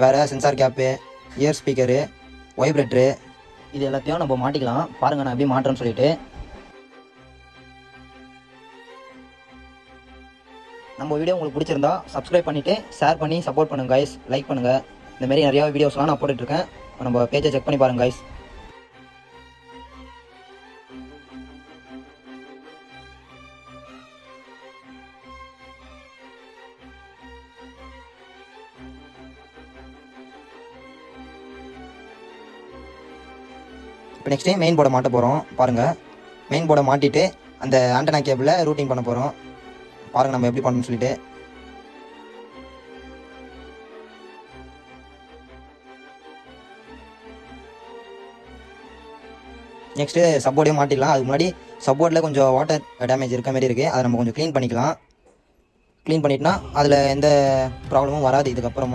வேறு sensor gap, year speaker, வைப்ரேட்டரு இது எல்லாத்தையும் நம்ம மாட்டிக்கலாம். பாருங்கள் நான் எப்படி மாட்டுறேன்னு சொல்லிட்டு. நம்ம வீடியோ உங்களுக்கு பிடிச்சிருந்தா சப்ஸ்கிரைப் பண்ணிவிட்டு ஷேர் பண்ணி சப்போர்ட் பண்ணுங்கள் கைஸ். லைக் பண்ணுங்கள். இந்தமாரி நிறையா வீடியோஸ்லாம் நான் போட்டுட்ருக்கேன். நம்ம பேஜை செக் பண்ணி பாருங்கள் கைஸ். இப்போ நெக்ஸ்ட் டைம் மெயின் போர்டை மாட்ட போகிறோம். பாருங்கள், மெயின் போர்டை மாட்டிட்டு அந்த ஆண்டனா கேபிளில் ரூட்டிங் பண்ண போகிறோம். பாருங்கள் நம்ம எப்படி பண்ணணும்னு சொல்லிட்டு. நெக்ஸ்ட்டு சப்போர்டையும் மாட்டிடலாம். அதுக்கு முன்னாடி சப்போர்ட்டில் கொஞ்சம் வாட்டர் டேமேஜ் இருக்க மாதிரி இருக்குது. அதை நம்ம கொஞ்சம் க்ளீன் பண்ணிக்கலாம். க்ளீன் பண்ணிட்டோன்னா அதில் எந்த ப்ராப்ளமும் வராது இதுக்கப்புறமா.